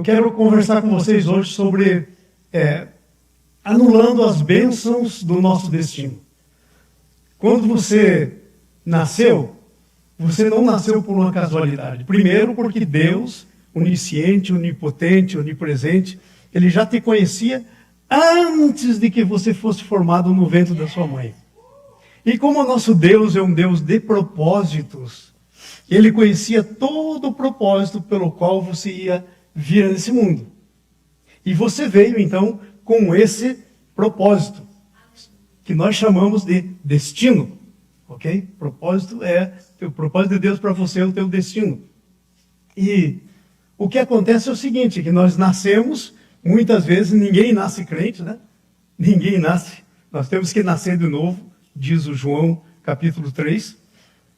Eu quero conversar com vocês hoje sobre anulando as bênçãos do nosso destino. Quando você nasceu, você não nasceu por uma casualidade. Primeiro, porque Deus, onisciente, onipotente, onipresente, Ele já te conhecia antes de que você fosse formado no ventre da sua mãe. E como o nosso Deus é um Deus de propósitos, Ele conhecia todo o propósito pelo qual você ia vir nesse mundo. E você veio, então, com esse propósito, que nós chamamos de destino. Ok? O propósito de Deus para você é o teu destino. E o que acontece é o seguinte, que nós nascemos, muitas vezes, ninguém nasce crente, né? Ninguém nasce. Nós temos que nascer de novo, diz o João, capítulo 3.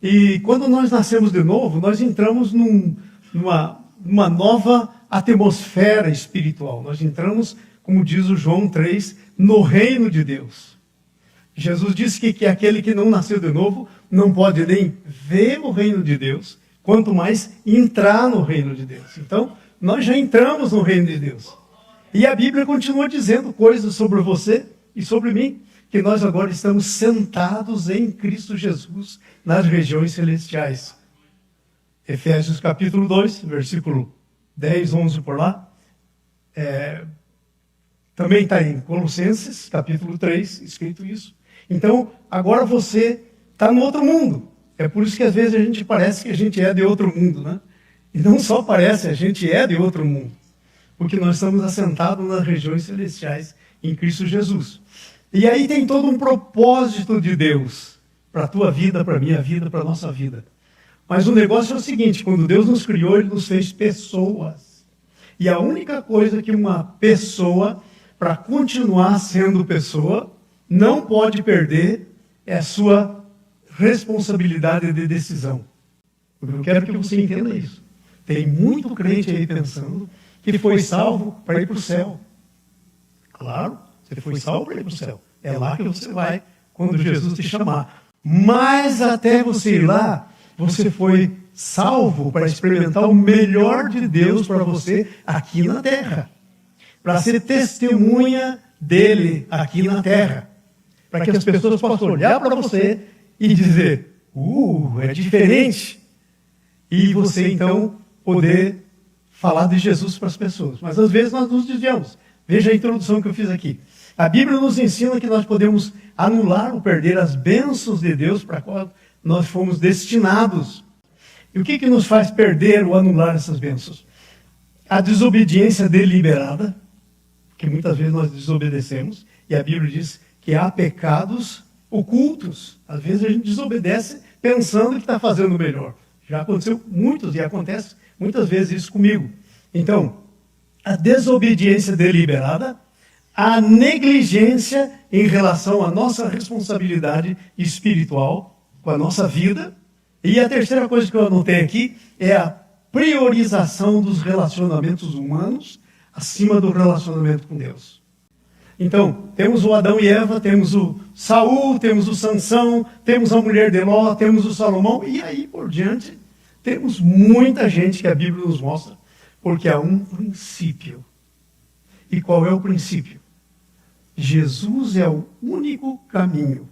E quando nós nascemos de novo, nós entramos numa nova atmosfera espiritual. Nós entramos, como diz o João 3, no reino de Deus. Jesus disse que aquele que não nasceu de novo não pode nem ver o reino de Deus, quanto mais entrar no reino de Deus. Então, nós já entramos no reino de Deus. E a Bíblia continua dizendo coisas sobre você e sobre mim, que nós agora estamos sentados em Cristo Jesus nas regiões celestiais. Efésios capítulo 2, versículo 10, 11 por lá. Também está em Colossenses, capítulo 3, escrito isso. Então, agora você está no outro mundo. É por isso que às vezes a gente parece que a gente é de outro mundo, né? E não só parece, a gente é de outro mundo. Porque nós estamos assentados nas regiões celestiais em Cristo Jesus. E aí tem todo um propósito de Deus para a tua vida, para a minha vida, para a nossa vida. Mas o negócio é o seguinte, quando Deus nos criou, Ele nos fez pessoas. E a única coisa que uma pessoa, para continuar sendo pessoa, não pode perder é a sua responsabilidade de decisão. Eu quero que você entenda isso. Tem muito crente aí pensando que foi salvo para ir para o céu. Claro, você foi salvo para ir para o céu. É lá que você vai quando Jesus te chamar. Mas até você ir lá, você foi salvo para experimentar o melhor de Deus para você aqui na terra. Para ser testemunha dele aqui na terra. Para que as pessoas possam olhar para você e dizer, é diferente. E você então poder falar de Jesus para as pessoas. Mas às vezes nós nos desviamos. Veja a introdução que eu fiz aqui. A Bíblia nos ensina que nós podemos anular ou perder as bênçãos de Deus para a qual nós fomos destinados. E o que nos faz perder ou anular essas bênçãos? A desobediência deliberada, que muitas vezes nós desobedecemos, e a Bíblia diz que há pecados ocultos. Às vezes a gente desobedece pensando que está fazendo o melhor. Já aconteceu muitos e acontece muitas vezes isso comigo. Então, a desobediência deliberada, a negligência em relação à nossa responsabilidade espiritual com a nossa vida. E a terceira coisa que eu anotei aqui é a priorização dos relacionamentos humanos acima do relacionamento com Deus. Então, temos o Adão e Eva, temos o Saul, temos o Sansão, temos a mulher de Ló, temos o Salomão, e aí por diante, temos muita gente que a Bíblia nos mostra, porque há um princípio. E qual é o princípio? Jesus é o único caminho,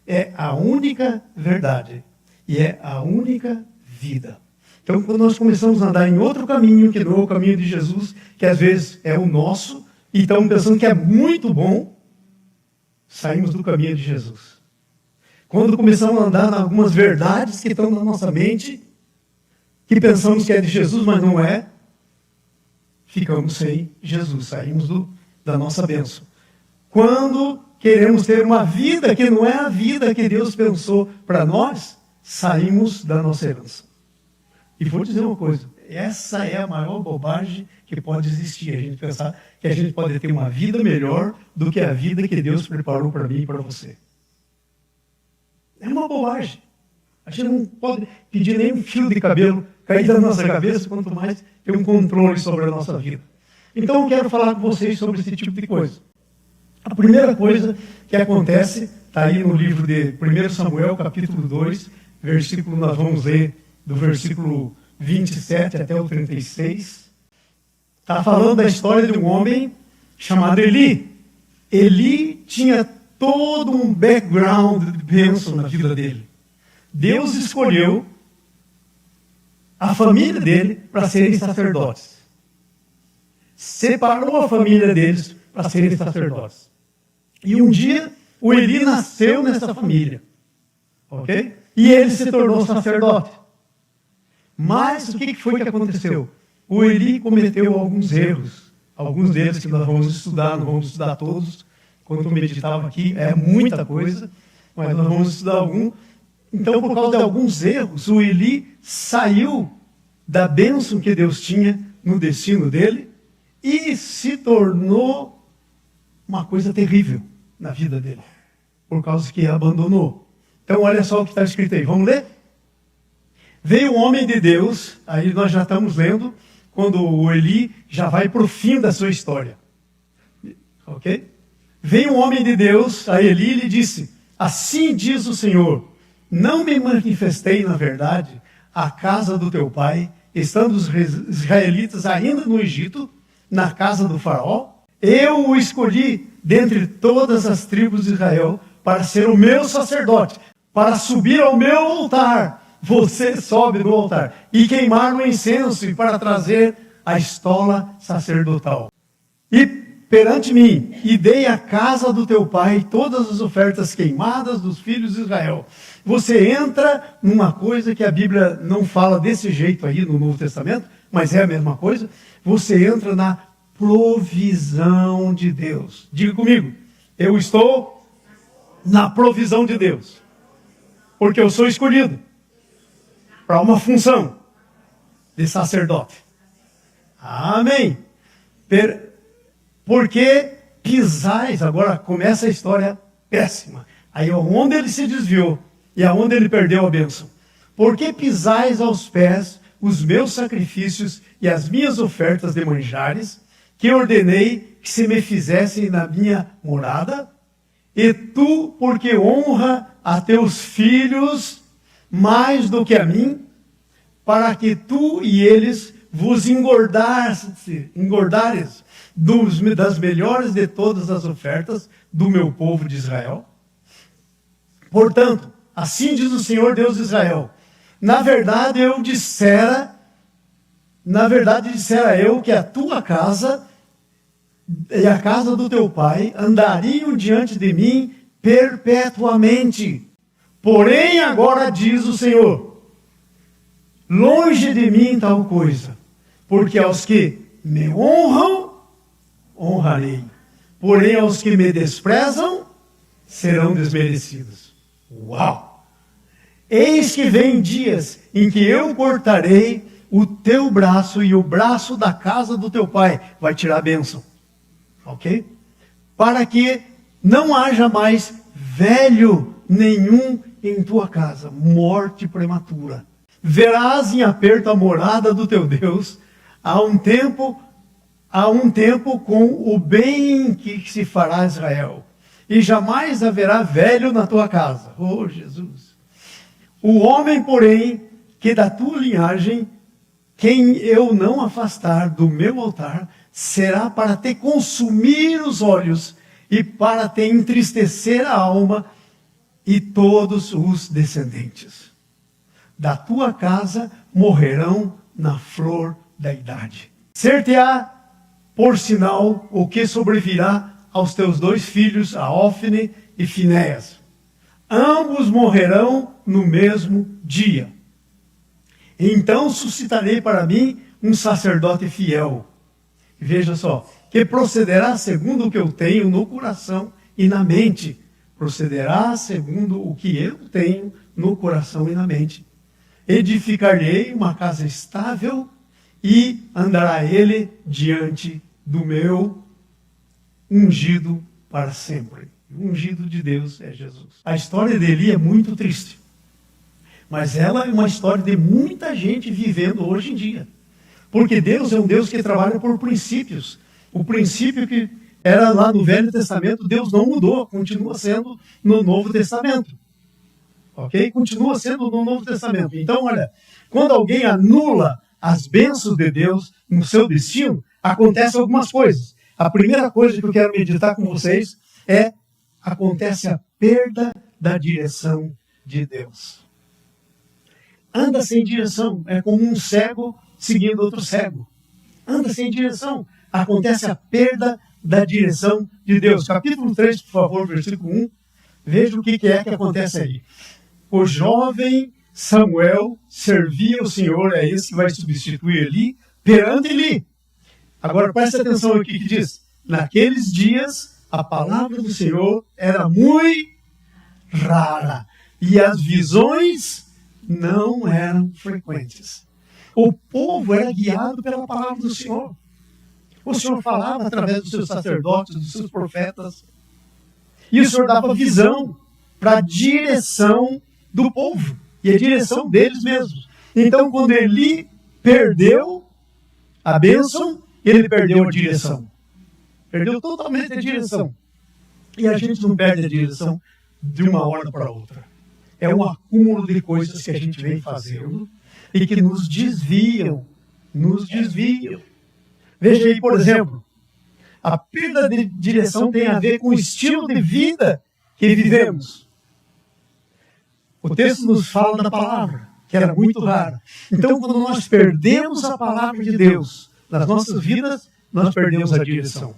é a única verdade e é a única vida. Então, quando nós começamos a andar em outro caminho, que não é o caminho de Jesus, que às vezes é o nosso, e estamos pensando que é muito bom, saímos do caminho de Jesus. Quando começamos a andar em algumas verdades que estão na nossa mente, que pensamos que é de Jesus, mas não é, ficamos sem Jesus, saímos da nossa bênção. Quando queremos ter uma vida que não é a vida que Deus pensou para nós, saímos da nossa herança. E vou dizer uma coisa, essa é a maior bobagem que pode existir, a gente pensar que a gente pode ter uma vida melhor do que a vida que Deus preparou para mim e para você. É uma bobagem. A gente não pode pedir nem um fio de cabelo cair da nossa cabeça, quanto mais ter um controle sobre a nossa vida. Então eu quero falar com vocês sobre esse tipo de coisa. A primeira coisa que acontece, está aí no livro de 1 Samuel, capítulo 2, versículo, nós vamos ler do versículo 27 até o 36. Está falando da história de um homem chamado Eli. Eli tinha todo um background de bênção na vida dele. Deus escolheu a família dele para serem sacerdotes. Separou a família deles para serem sacerdotes. E um dia, o Eli nasceu nessa família. Ok? E ele se tornou sacerdote. Mas o que foi que aconteceu? O Eli cometeu alguns erros. Alguns deles que nós vamos estudar, não vamos estudar todos. Quando eu meditava aqui, é muita coisa, mas nós vamos estudar algum. Então, por causa de alguns erros, o Eli saiu da bênção que Deus tinha no destino dele e se tornou uma coisa terrível na vida dele, por causa que abandonou. Então, olha só o que está escrito aí. Vamos ler? Veio o homem de Deus, aí nós já estamos lendo, quando o Eli já vai para o fim da sua história. Ok? Veio um homem de Deus a Eli e lhe disse: assim diz o Senhor, não me manifestei na verdade à casa do teu pai, estando os israelitas ainda no Egito, na casa do faraó? Eu o escolhi dentre todas as tribos de Israel para ser o meu sacerdote, para subir ao meu altar. Você sobe do altar e queimar o incenso e para trazer a estola sacerdotal. E perante mim, e dei à casa do teu pai todas as ofertas queimadas dos filhos de Israel. Você entra numa coisa que a Bíblia não fala desse jeito aí no Novo Testamento, mas é a mesma coisa. Você entra na provisão de Deus. Diga comigo, eu estou na provisão de Deus. Porque eu sou escolhido para uma função de sacerdote. Amém. Porque pisais, agora começa a história péssima. Aí onde ele se desviou e aonde ele perdeu a bênção. Porque pisais aos pés os meus sacrifícios e as minhas ofertas de manjares, que ordenei que se me fizessem na minha morada? E tu, porque honra a teus filhos mais do que a mim, para que tu e eles vos engordares das melhores de todas as ofertas do meu povo de Israel. Portanto, assim diz o Senhor Deus de Israel, na verdade dissera eu que a tua casa e a casa do teu pai andariam diante de mim perpetuamente. Porém, agora diz o Senhor, longe de mim tal coisa, porque aos que me honram, honrarei. Porém, aos que me desprezam, serão desmerecidos. Uau! Eis que vem dias em que eu cortarei o teu braço e o braço da casa do teu pai. Vai tirar a bênção. Ok? Para que não haja mais velho nenhum em tua casa. Morte prematura. Verás em aperto a morada do teu Deus, há um tempo com o bem que se fará Israel. E jamais haverá velho na tua casa. Oh, Jesus! O homem, porém, que da tua linhagem, quem eu não afastar do meu altar, será para te consumir os olhos e para te entristecer a alma e todos os descendentes da tua casa morrerão na flor da idade. Ser-te-á por sinal o que sobrevirá aos teus dois filhos, a Ófine e Finéias. Ambos morrerão no mesmo dia. Então suscitarei para mim um sacerdote fiel. Veja só, que procederá segundo o que eu tenho no coração e na mente. Procederá segundo o que eu tenho no coração e na mente. Edificar-lhe uma casa estável e andará ele diante do meu ungido para sempre. O ungido de Deus é Jesus. A história de Eli é muito triste. Mas ela é uma história de muita gente vivendo hoje em dia. Porque Deus é um Deus que trabalha por princípios. O princípio que era lá no Velho Testamento, Deus não mudou, continua sendo no Novo Testamento. Ok? Continua sendo no Novo Testamento. Então, olha, quando alguém anula as bênçãos de Deus no seu destino, acontecem algumas coisas. A primeira coisa que eu quero meditar com vocês acontece a perda da direção de Deus. Anda sem direção, é como um cego seguindo outro cego. Anda sem direção, acontece a perda da direção de Deus. Capítulo 3, por favor, versículo 1. Veja o que acontece aí. O jovem Samuel servia o Senhor, é esse que vai substituir Eli, perante Eli. Agora preste atenção aqui que diz: naqueles dias a palavra do Senhor era muito rara e as visões não eram frequentes. O povo era guiado pela palavra do Senhor. O Senhor falava através dos seus sacerdotes, dos seus profetas. E o Senhor dava visão para a direção do povo. E a direção deles mesmos. Então, quando Eli perdeu a bênção, ele perdeu a direção. Perdeu totalmente a direção. E a gente não perde a direção de uma hora para outra. É um acúmulo de coisas que a gente vem fazendo e que nos desviam. Nos desviam. Veja aí, por exemplo, a perda de direção tem a ver com o estilo de vida que vivemos. O texto nos fala da palavra, que era muito rara. Então, quando nós perdemos a palavra de Deus nas nossas vidas, nós perdemos a direção.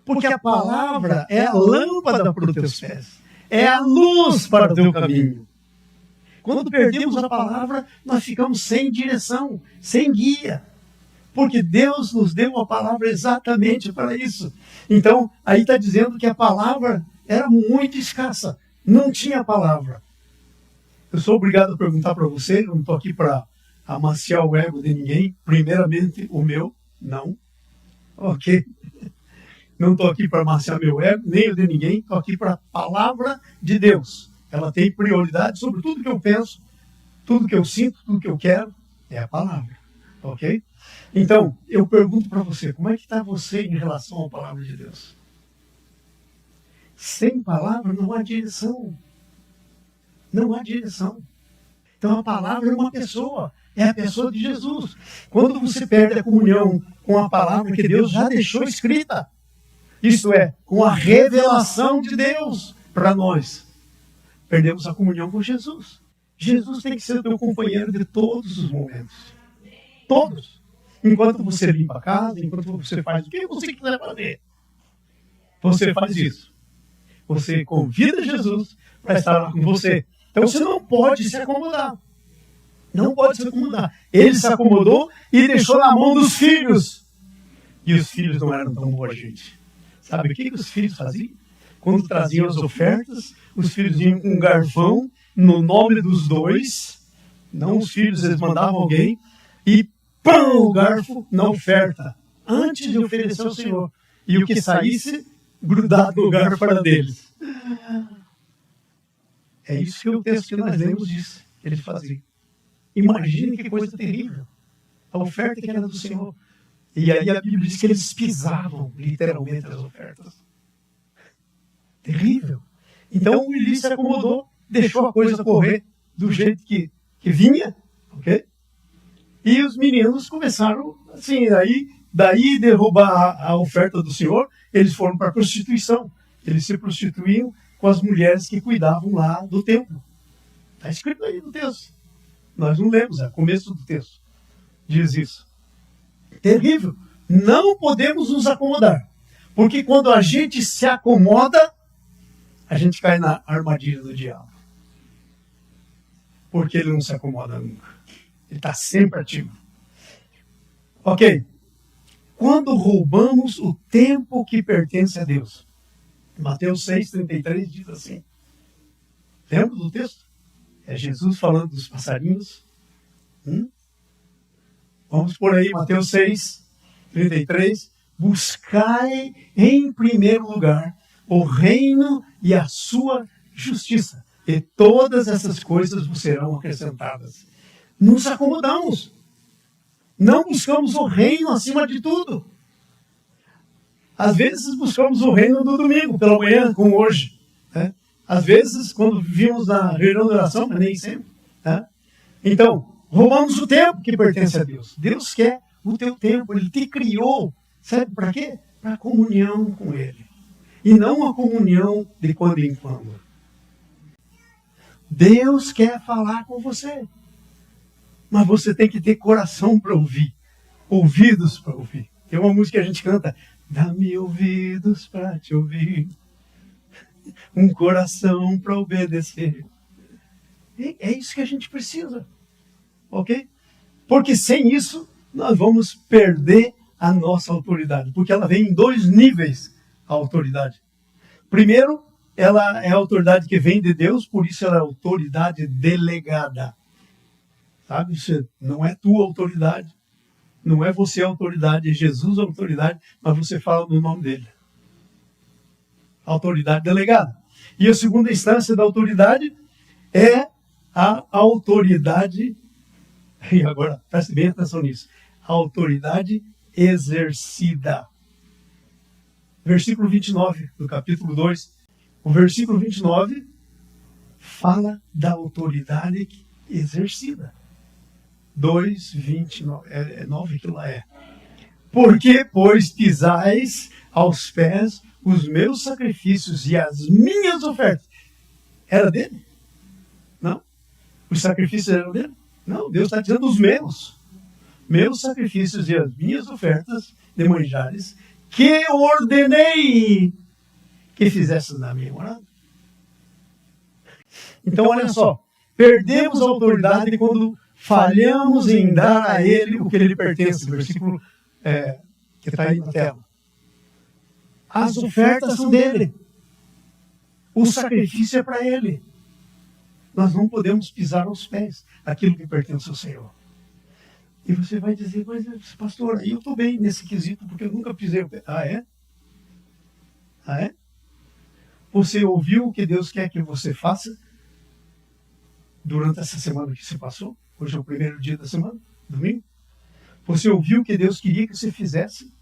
Porque a palavra é a lâmpada para os teus pés, é a luz para o teu caminho. Quando perdemos a palavra, nós ficamos sem direção, sem guia. Porque Deus nos deu a palavra exatamente para isso. Então, aí está dizendo que a palavra era muito escassa. Não tinha palavra. Eu sou obrigado a perguntar para você, eu não estou aqui para amaciar o ego de ninguém. Primeiramente, o meu, não. Ok? Não estou aqui para amaciar meu ego, nem o de ninguém. Estou aqui para a palavra de Deus. Ela tem prioridade sobre tudo que eu penso, tudo que eu sinto, tudo que eu quero. É a palavra. Ok? Então, eu pergunto para você, como é que está você em relação à palavra de Deus? Sem palavra não há direção. Não há direção. Então a palavra é uma pessoa, é a pessoa de Jesus. Quando você perde a comunhão com a palavra que Deus já deixou escrita, isso é, com a revelação de Deus para nós, perdemos a comunhão com Jesus. Jesus tem que ser o teu companheiro de todos os momentos. Todos. Enquanto você limpa a casa, enquanto você faz o que você quiser fazer, você faz isso. Você convida Jesus para estar lá com você. Então você não pode se acomodar. Não pode se acomodar. Ele se acomodou e deixou na mão dos filhos. E os filhos não eram tão boa gente. Sabe o que os filhos faziam? Quando traziam as ofertas, os filhos iam com um garfão no nome dos dois. Não os filhos, eles mandavam alguém e pão, o garfo na oferta, antes de oferecer ao Senhor. E o que saísse, grudado no garfo era deles. É isso que o texto que nós lemos diz, que eles faziam. Imagine que coisa terrível. A oferta que era do Senhor. E aí a Bíblia diz que eles pisavam, literalmente, as ofertas. Terrível. Então o Eli se acomodou, deixou a coisa correr do jeito que vinha, ok? E os meninos começaram, assim, daí derrubar a oferta do Senhor, eles foram para a prostituição. Eles se prostituíam com as mulheres que cuidavam lá do templo. Está escrito aí no texto. Nós não lemos, é o começo do texto. Diz isso. Terrível. Não podemos nos acomodar. Porque quando a gente se acomoda, a gente cai na armadilha do diabo. Porque ele não se acomoda nunca. Ele está sempre ativo. Ok. Quando roubamos o tempo que pertence a Deus. Mateus 6,33 diz assim. Lembra do texto? É Jesus falando dos passarinhos. Vamos por aí, Mateus 6,33. Buscai em primeiro lugar o reino e a sua justiça. E todas essas coisas vos serão acrescentadas. Nos acomodamos. Não buscamos o reino acima de tudo. Às vezes buscamos o reino do domingo, pela manhã, como hoje. Né? Às vezes, quando vimos na reunião de oração, mas nem sempre. Né? Então, roubamos o tempo que pertence a Deus. Deus quer o teu tempo, Ele te criou. Sabe para quê? Para comunhão com Ele. E não a comunhão de quando em quando. Deus quer falar com você. Mas você tem que ter coração para ouvir. Ouvidos para ouvir. Tem uma música que a gente canta. Dá-me ouvidos para te ouvir. Um coração para obedecer. E é isso que a gente precisa. Ok? Porque sem isso, nós vamos perder a nossa autoridade. Porque ela vem em 2 níveis, a autoridade. Primeiro, ela é a autoridade que vem de Deus, por isso ela é autoridade delegada. Sabe? Você não é tua autoridade. Não é você a autoridade, é Jesus a autoridade, mas você fala no nome dele. Autoridade delegada. E a segunda instância da autoridade é a autoridade, e agora preste bem atenção nisso, a autoridade exercida. Versículo 29 do capítulo 2. O versículo 29 fala da autoridade exercida. 2:29. É 9 que lá é. Porque, pois, pisais aos pés os meus sacrifícios e as minhas ofertas. Era dele? Não. Os sacrifícios eram dele? Não. Deus está dizendo os meus. Meus sacrifícios e as minhas ofertas de manjares que ordenei que fizesse na minha morada. Então, olha só. Perdemos a autoridade quando falhamos em dar a Ele o que lhe pertence. Versículo que está aí na tela. As ofertas são dele. O sacrifício é para Ele. Nós não podemos pisar aos pés aquilo que pertence ao Senhor. E você vai dizer, mas pastor, aí eu estou bem nesse quesito, porque eu nunca pisei o pé. Ah, é? Ah, é? Você ouviu o que Deus quer que você faça durante essa semana que se passou? Hoje é o primeiro dia da semana, domingo. Você ouviu o que Deus queria que você fizesse?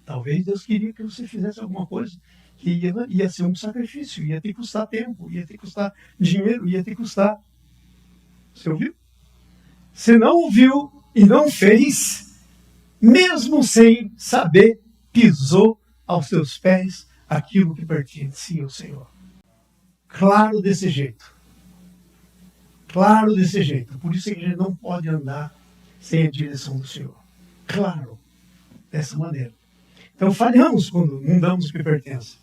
Talvez Deus queria que você fizesse alguma coisa que ia ser um sacrifício, ia ter que custar tempo, ia ter que custar dinheiro, ia ter que custar... Você ouviu? Você não ouviu e não fez, mesmo sem saber, pisou aos seus pés aquilo que pertencia ao Senhor. Claro desse jeito. Claro desse jeito. Por isso que a gente não pode andar sem a direção do Senhor. Claro. Dessa maneira. Então falhamos quando não damos o que pertence.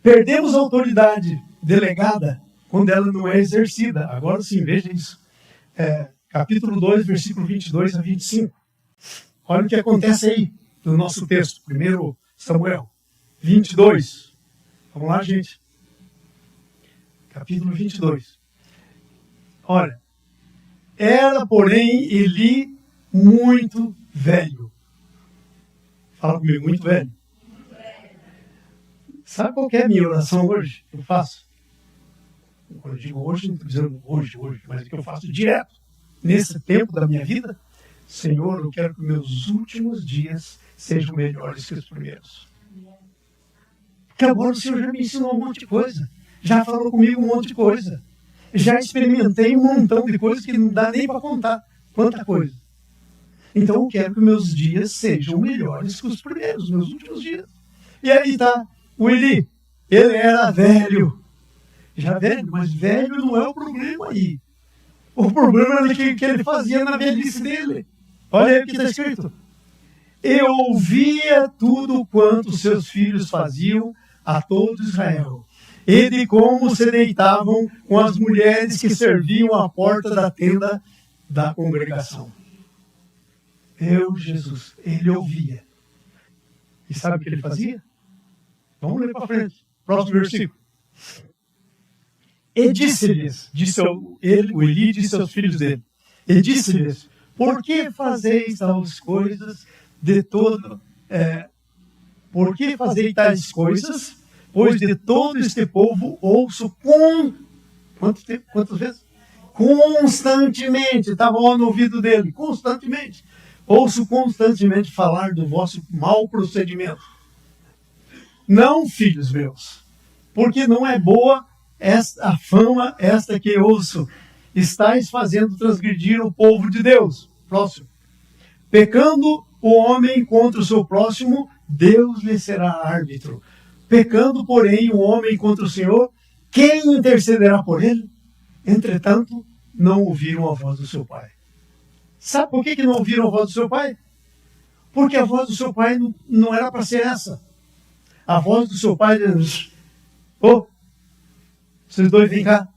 Perdemos a autoridade delegada quando ela não é exercida. Agora sim, veja isso. Capítulo 2, versículo 22 a 25. Olha o que acontece aí no nosso texto. 1 Samuel 22. Vamos lá, gente. Capítulo 22. Olha. Era, porém, Eli muito velho. Fala comigo, muito velho. Sabe qual que é a minha oração hoje? Eu faço. Quando eu digo hoje, não estou dizendo hoje, mas é que eu faço direto. Nesse tempo da minha vida, Senhor, eu quero que meus últimos dias sejam melhores que os primeiros. Porque agora o Senhor já me ensinou um monte de coisa. Já falou comigo um monte de coisa. Já experimentei um montão de coisas que não dá nem para contar. Quanta coisa. Então eu quero que meus dias sejam melhores que os primeiros, meus últimos dias. E aí tá o Eli. Ele era velho. Já velho, mas velho não é o problema aí. O problema era que ele fazia na velhice dele. Olha aí o que está escrito. Eu ouvia tudo quanto seus filhos faziam a todo Israel. E de como se deitavam com as mulheres que serviam à porta da tenda da congregação. Jesus, ele ouvia. E sabe o que ele fazia? Vamos ler para frente. Próximo versículo. E disse-lhes, o Eli disse aos filhos dele, e disse-lhes, por que fazeis tais coisas de todo... por que fazeis tais coisas? Pois de todo este povo ouço quantas vezes? Constantemente, estava no ouvido dele, constantemente. Ouço constantemente falar do vosso mau procedimento. Não, filhos meus, porque não é boa a fama esta que ouço. Estais fazendo transgredir o povo de Deus. Próximo. Pecando o homem contra o seu próximo, Deus lhe será árbitro. Pecando, porém, o homem contra o Senhor, quem intercederá por ele? Entretanto, não ouviram a voz do seu pai. Sabe por que não ouviram a voz do seu pai? Porque a voz do seu pai não era para ser essa. A voz do seu pai diz: ô, vocês dois vêm cá.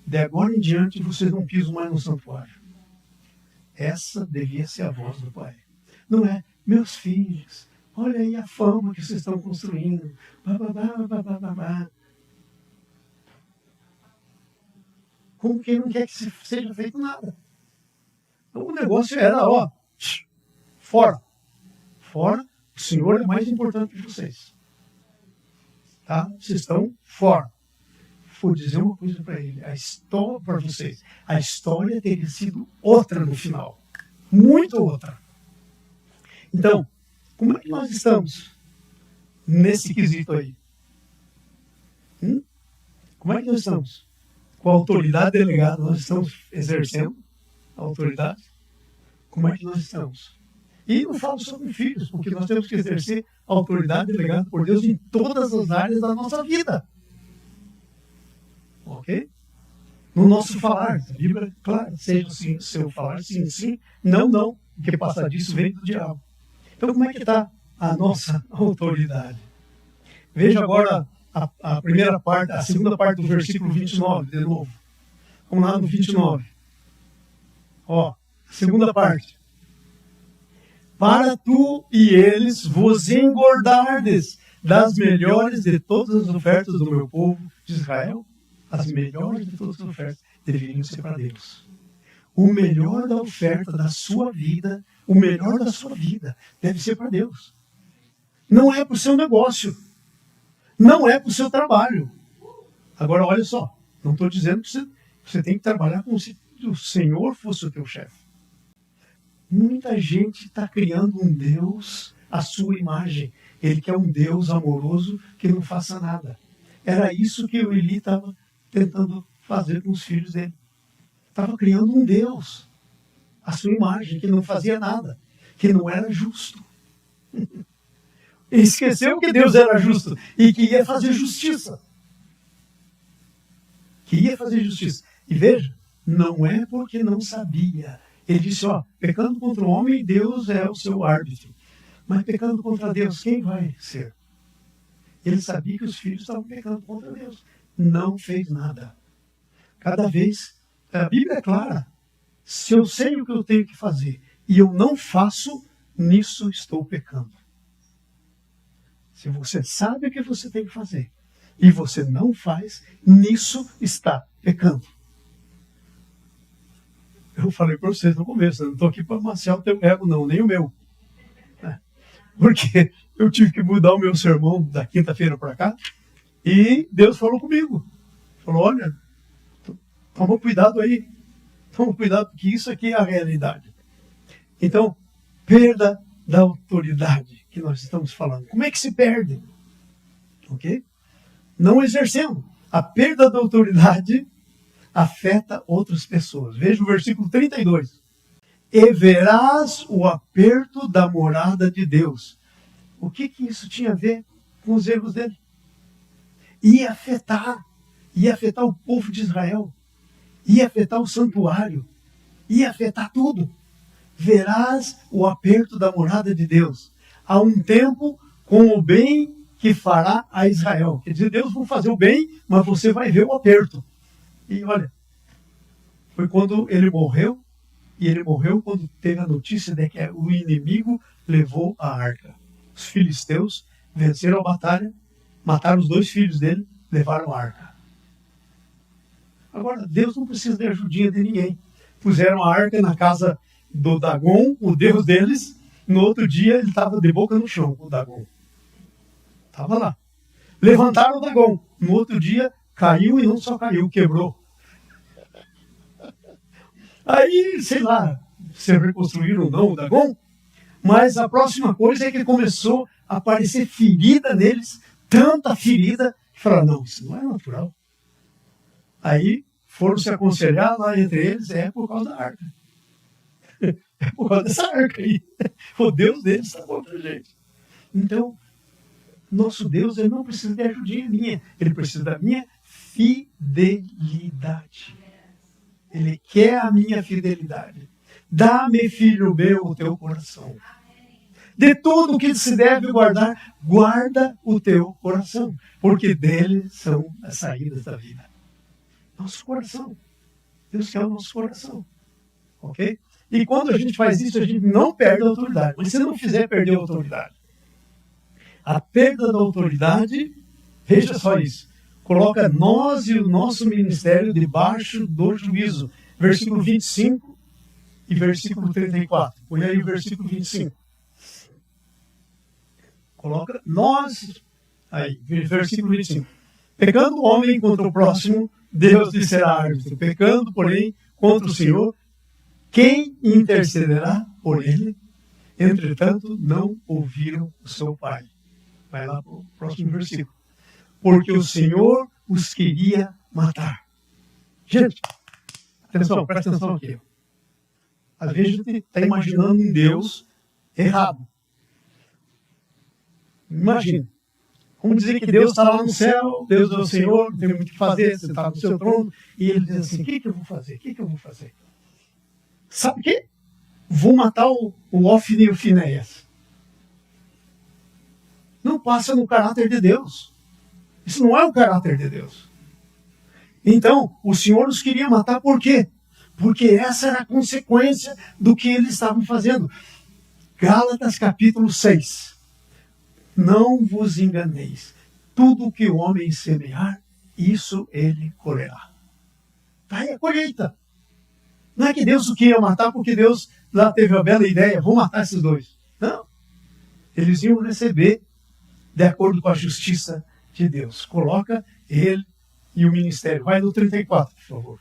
De agora em diante vocês não pisam mais no santuário. Essa devia ser a voz do pai. Não é, meus filhos, olha aí a fama que vocês estão construindo. Como quem não quer que seja feito nada. Então, o negócio era, ó, fora. Fora, o Senhor é mais importante que vocês. Tá? Vocês estão fora. Vou dizer uma coisa para ele, a história para vocês. A história teria sido outra no final. Muito outra. Então, como é que nós estamos nesse quesito aí? Como é que nós estamos? Com a autoridade delegada, nós estamos exercendo a autoridade? Como é que nós estamos? E não falo só com filhos, porque nós temos que exercer a autoridade delegada por Deus em todas as áreas da nossa vida. Ok? No nosso falar, a Bíblia, claro, seja assim, seu falar, sim, sim, não, não, porque passar disso vem do diabo. Então, como é que está a nossa autoridade? Veja agora a primeira parte, a segunda parte do versículo 29, de novo. Vamos lá no 29. Ó, a segunda parte. Para tu e eles vos engordardes das melhores de todas as ofertas do meu povo de Israel. As melhores de todas as ofertas deveriam ser para Deus. O melhor da oferta da sua vida, o melhor da sua vida, deve ser para Deus. Não é para o seu negócio. Não é para o seu trabalho. Agora, olha só. Não estou dizendo que você tem que trabalhar como se o Senhor fosse o teu chefe. Muita gente está criando um Deus à sua imagem. Ele quer um Deus amoroso que não faça nada. Era isso que o Eli estava tentando fazer com os filhos dele. Estava criando um Deus à sua imagem, que não fazia nada, que não era justo. E esqueceu que Deus era justo e que ia fazer justiça. Que ia fazer justiça. E veja, não é porque não sabia. Ele disse, ó, pecando contra o homem, Deus é o seu árbitro. Mas pecando contra Deus, quem vai ser? Ele sabia que os filhos estavam pecando contra Deus. Não fez nada. Cada vez, a Bíblia é clara. Se eu sei o que eu tenho que fazer e eu não faço, nisso estou pecando. Se você sabe o que você tem que fazer e você não faz, nisso está pecando. Eu falei para vocês no começo, eu não estou aqui para amaciar o teu ego não, nem o meu. Porque eu tive que mudar o meu sermão da quinta-feira para cá e Deus falou comigo. Falou, olha, toma cuidado aí. Toma cuidado, porque isso aqui é a realidade. Então, perda da autoridade que nós estamos falando. Como é que se perde? Ok? Não exercendo. A perda da autoridade afeta outras pessoas. Veja o versículo 32. E verás o aperto da morada de Deus. O que isso tinha a ver com os erros dele? Ia afetar o povo de Israel, ia afetar o santuário, ia afetar tudo. Verás o aperto da morada de Deus. Há um tempo com o bem que fará a Israel. Quer dizer, Deus vai fazer o bem, mas você vai ver o aperto. E olha, foi quando ele morreu, e ele morreu quando teve a notícia de que o inimigo levou a arca. Os filisteus venceram a batalha, mataram os 2 filhos dele, levaram a arca. Agora, Deus não precisa de ajudinha de ninguém. Puseram a arca na casa do Dagon, o Deus deles. No outro dia, ele estava de boca no chão, o Dagon. Estava lá. Levantaram o Dagon. No outro dia, caiu e não só caiu, quebrou. Aí, sei lá, se reconstruíram ou não o Dagon, mas a próxima coisa é que começou a aparecer ferida neles, tanta ferida, que falaram, não, isso não é natural. Aí foram se aconselhar lá entre eles, é por causa da arca. É por causa dessa arca aí. O Deus deles está contra a gente. Então, nosso Deus, ele não precisa de ajudinha minha. Ele precisa da minha fidelidade. Ele quer a minha fidelidade. Dá-me, filho meu, o teu coração. De tudo que se deve guardar, guarda o teu coração. Porque dele são as saídas da vida. Nosso coração. Deus quer o nosso coração. Ok? E quando a gente faz isso, a gente não perde a autoridade. Mas se não fizer, perder a autoridade. A perda da autoridade, veja só isso, coloca nós e o nosso ministério debaixo do juízo. Versículo 25 e versículo 34. Põe aí o versículo 25. Coloca nós, aí, versículo 25. Pecando o homem contra o próximo, Deus lhe será árbitro. Pecando, porém, contra o Senhor, quem intercederá por ele? Entretanto, não ouviram o seu pai. Vai lá para o próximo versículo. Porque o Senhor os queria matar. Gente, atenção, presta atenção aqui. Às vezes a gente está imaginando um Deus errado. Imagina. Vamos dizer que Deus está lá no céu, Deus é o Senhor, não tem muito o que fazer, você está no seu trono, e ele diz assim, o que eu vou fazer? O que eu vou fazer? Sabe o quê? Vou matar o Ofni e o Finéias. Não passa no caráter de Deus. Isso não é o caráter de Deus. Então, o Senhor os queria matar por quê? Porque essa era a consequência do que eles estavam fazendo. Gálatas capítulo 6. Não vos enganeis. Tudo que o homem semear, isso ele colherá. Está aí a colheita. Não é que Deus o queria matar porque Deus lá teve uma bela ideia, vou matar esses dois. Não. Eles iam receber de acordo com a justiça de Deus. Coloca ele e o ministério. Vai no 34, por favor.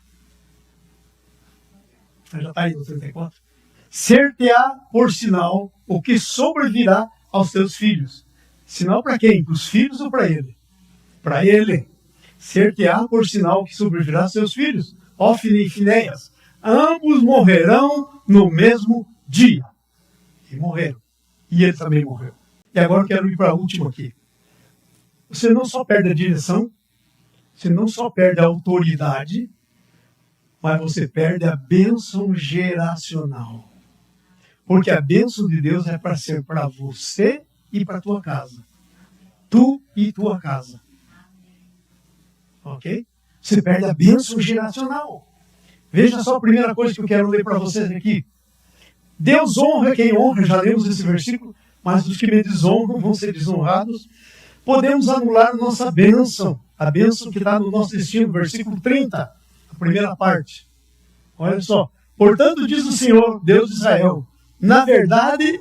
Já está aí no 34. Ser-te-á por sinal o que sobrevirá aos teus filhos. Sinal para quem? Para os filhos ou para ele? Para ele. Ser-te-á por sinal o que sobrevirá aos teus filhos. Ofni e Finéias. Ambos morrerão no mesmo dia. E morreram. E ele também morreu. E agora eu quero ir para a última aqui. Você não só perde a direção, você não só perde a autoridade, mas você perde a bênção geracional. Porque a bênção de Deus é para ser para você e para a tua casa. Tu e tua casa. Ok? Você perde a bênção geracional. Veja só a primeira coisa que eu quero ler para vocês aqui. Deus honra quem honra, já lemos esse versículo, mas os que me desonram vão ser desonrados. Podemos anular nossa bênção, a bênção que está no nosso destino, versículo 30, a primeira parte. Olha só. Portanto, diz o Senhor, Deus de Israel, na verdade,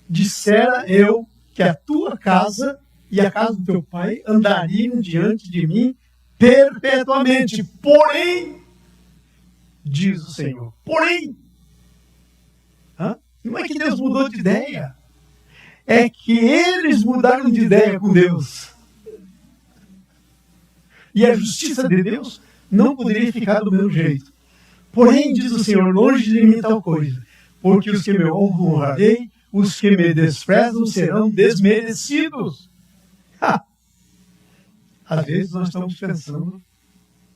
dissera eu que a tua casa e a casa do teu pai andariam diante de mim perpetuamente. Porém, diz o Senhor, porém, não é que Deus mudou de ideia, é que eles mudaram de ideia com Deus. E a justiça de Deus não poderia ficar do mesmo jeito. Porém, diz o Senhor, longe de mim tal coisa, porque os que me honram honrarei, os que me desprezam serão desmerecidos. Às vezes nós estamos pensando,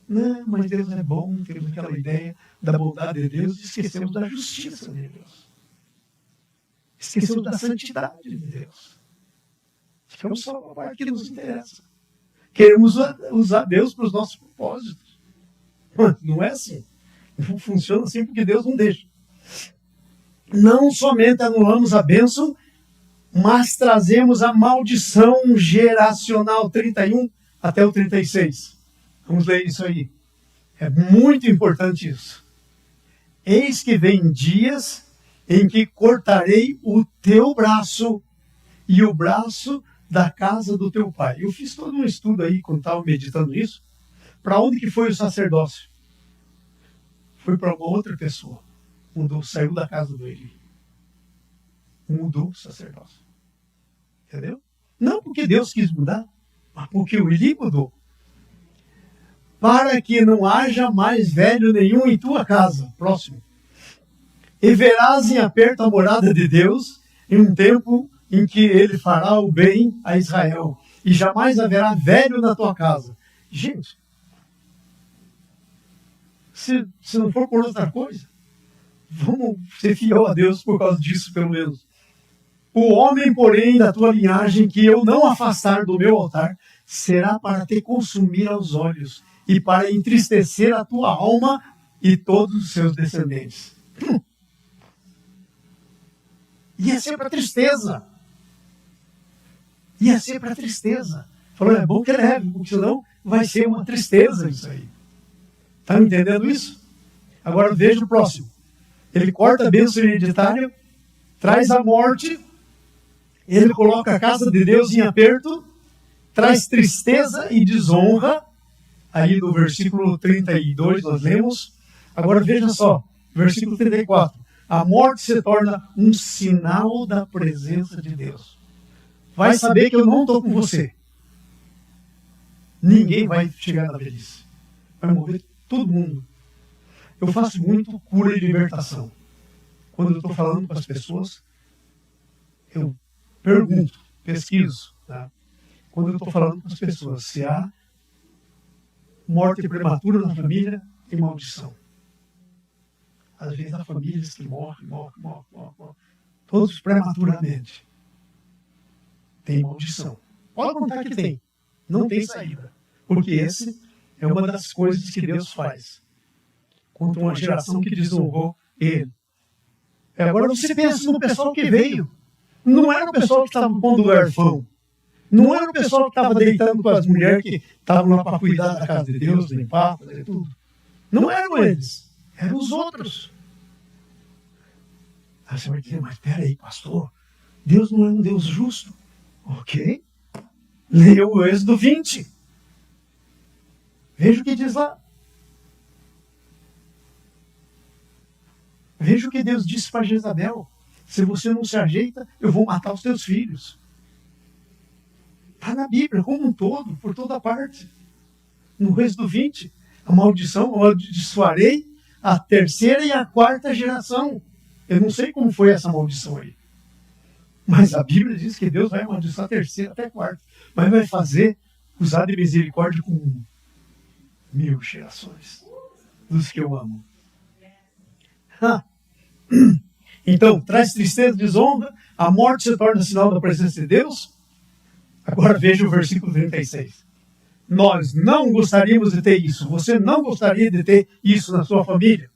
não, mas Deus é bom, temos aquela ideia da bondade de Deus e esquecemos da justiça de Deus. Esquecemos da santidade de Deus. Ficamos só a parte que nos interessa. Queremos usar Deus para os nossos propósitos. Não é assim. Não funciona assim porque Deus não deixa. Não somente anulamos a bênção, mas trazemos a maldição geracional, 31 até o 36. Vamos ler isso aí. É muito importante isso. Eis que vem dias em que cortarei o teu braço e o braço da casa do teu pai. Eu fiz todo um estudo aí, quando estava meditando nisso. Para onde que foi o sacerdócio? Foi para uma outra pessoa. Mudou, saiu da casa do Eli. Mudou o sacerdócio. Entendeu? Não porque Deus quis mudar, mas porque o Eli mudou. Para que não haja mais velho nenhum em tua casa. Próximo. E verás em aperto a morada de Deus em um tempo em que ele fará o bem a Israel. E jamais haverá velho na tua casa. Gente, se não for por outra coisa, vamos ser fiel a Deus por causa disso, pelo menos. O homem, porém, da tua linhagem, que eu não afastar do meu altar, será para te consumir aos olhos e para entristecer a tua alma e todos os seus descendentes. Ia ser para tristeza. Ia ser para tristeza. Falou, é bom que é leve, porque senão vai ser uma tristeza isso aí. Está me entendendo isso? Agora veja o próximo. Ele corta a bênção hereditária, traz a morte, ele coloca a casa de Deus em aperto, traz tristeza e desonra. Aí no versículo 32 nós lemos. Agora veja só, versículo 34. A morte se torna um sinal da presença de Deus. Vai saber que eu não estou com você. Ninguém vai chegar na velhice. Vai morrer todo mundo. Eu faço muito cura e libertação. Quando eu estou falando com as pessoas, eu pergunto, pesquiso. Tá? Quando eu estou falando com as pessoas, se há morte prematura na família e maldição. Às vezes há famílias que morrem. Todos prematuramente. Tem maldição. Pode contar que tem. Não tem saída. Porque esse é uma das coisas que Deus faz contra uma geração que desonrou Ele. Agora você pensa no pessoal que veio. Não era o pessoal que estava pondo garfão. Não era o pessoal que estava deitando com as mulheres que estavam lá para cuidar da casa de Deus, limpar, fazer tudo. Não eram eles. Eram os outros. Aí você vai dizer, mas peraí, pastor, Deus não é um Deus justo. Ok. Leia o Êxodo 20. Veja o que diz lá. Veja o que Deus disse para Jezabel. Se você não se ajeita, eu vou matar os teus filhos. Está na Bíblia, como um todo, por toda parte. No Êxodo 20, a maldição, eu amaldiçoarei a terceira e a quarta geração. Eu não sei como foi essa maldição aí. Mas a Bíblia diz que Deus vai amaldiçoar a terceira até a quarta. Mas vai usar de misericórdia com 1000 gerações dos que eu amo. Então, traz tristeza, desonra, a morte se torna sinal da presença de Deus. Agora veja o versículo 36. Nós não gostaríamos de ter isso. Você não gostaria de ter isso na sua família.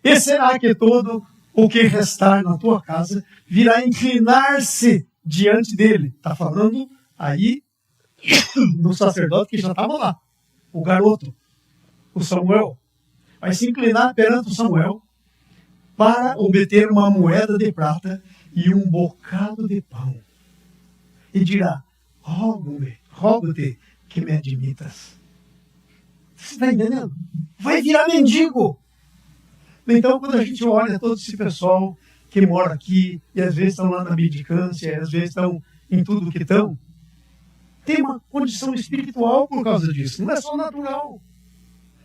E será que todo o que restar na tua casa virá inclinar-se diante dele? Está falando aí do sacerdote que já estava lá. O garoto, o Samuel, vai se inclinar perante o Samuel para obter uma moeda de prata e um bocado de pão. E dirá, rogo-te que me admitas. Você está entendendo? Vai virar mendigo. Então, quando a gente olha todo esse pessoal que mora aqui, e às vezes estão lá na mendicância, e às vezes estão em tudo que estão, tem uma condição espiritual por causa disso. Não é só natural.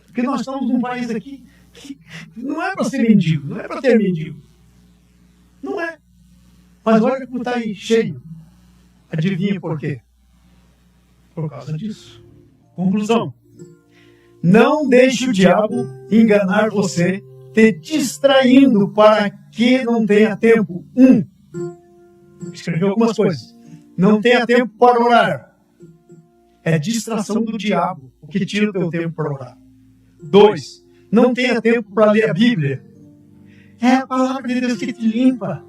Porque nós estamos num país aqui que não é para ser mendigo, não é para ter mendigo. Não é. Mas olha como está aí, cheio. Adivinha por quê? Por causa disso. Conclusão. Não deixe o diabo enganar você, te distraindo para que não tenha tempo. Escreveu algumas coisas. Não tenha tempo para orar. É distração do diabo, o que tira o teu tempo para orar. 2. Não tenha tempo para ler a Bíblia. É a palavra de Deus que te limpa,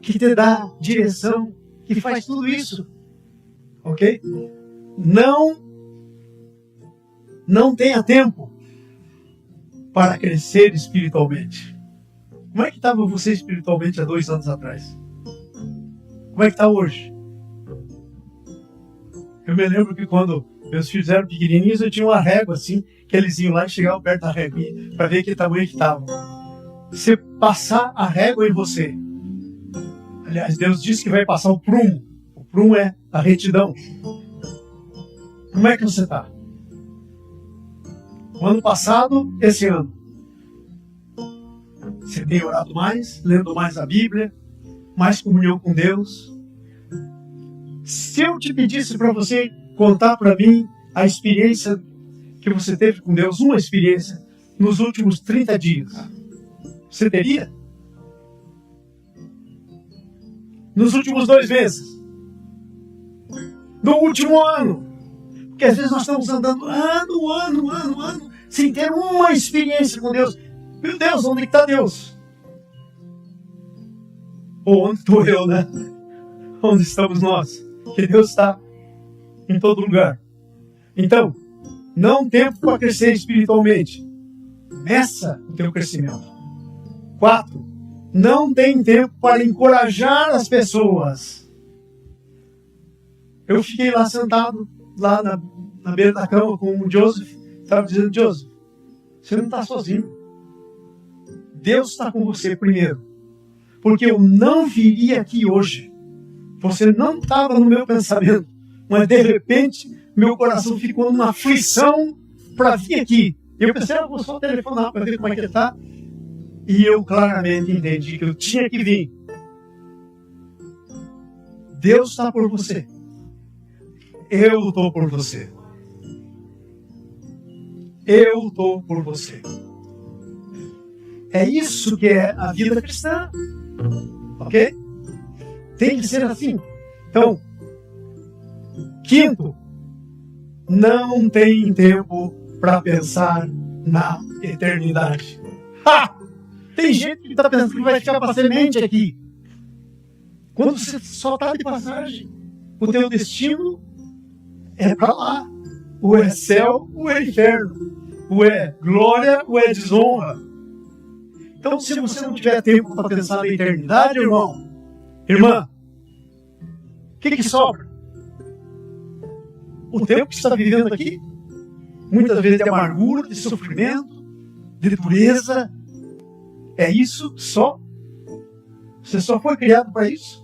que te dá direção, que faz tudo isso. Ok? Não tenha tempo para crescer espiritualmente. Como é que estava você espiritualmente há 2 anos atrás? Como é que está hoje? Eu me lembro que quando meus filhos eram pequenininhos, eu tinha uma régua assim, que eles iam lá e chegavam perto da régua para ver que tamanho que estava. Você passar a régua em você. Aliás, Deus disse que vai passar o prumo. O prumo é a retidão. Como é que você está? O ano passado, esse ano. Você tem orado mais, lendo mais a Bíblia, mais comunhão com Deus? Se eu te pedisse para você contar para mim a experiência que você teve com Deus, uma experiência, nos últimos 30 dias, você teria? Nos últimos 2 meses? No último ano? Porque às vezes nós estamos andando ano, sem ter uma experiência com Deus. Meu Deus, onde está Deus? Ou onde estou eu, né? Onde estamos nós? Que Deus está em todo lugar. Então, não tempo para crescer espiritualmente. Meça o teu crescimento. 4. Não tem tempo para encorajar as pessoas. Eu fiquei lá sentado, lá na beira da cama com o Joseph. Estava dizendo, Joseph, você não está sozinho. Deus está com você primeiro. Porque eu não viria aqui hoje. Você não estava no meu pensamento. Mas de repente, meu coração ficou numa aflição para vir aqui. Eu pensei, eu vou só telefonar para ver como é que ele está. E eu claramente entendi que eu tinha que vir. Deus está por você. Eu estou por você. Eu estou por você. É isso que é a vida cristã. Ok? Tem que ser assim. Então, 5, não tem tempo para pensar na eternidade. Tem gente que está pensando que vai ficar para semente aqui. Quando você só está de passagem, o teu destino é para lá. Ou é céu, ou é inferno. Ou é glória, ou é desonra. Então, se você não tiver tempo para pensar na eternidade, irmão, irmã, o que sobra? O tempo que você está vivendo aqui, muitas vezes de amargura, de sofrimento, de dureza. É isso só? Você só foi criado para isso?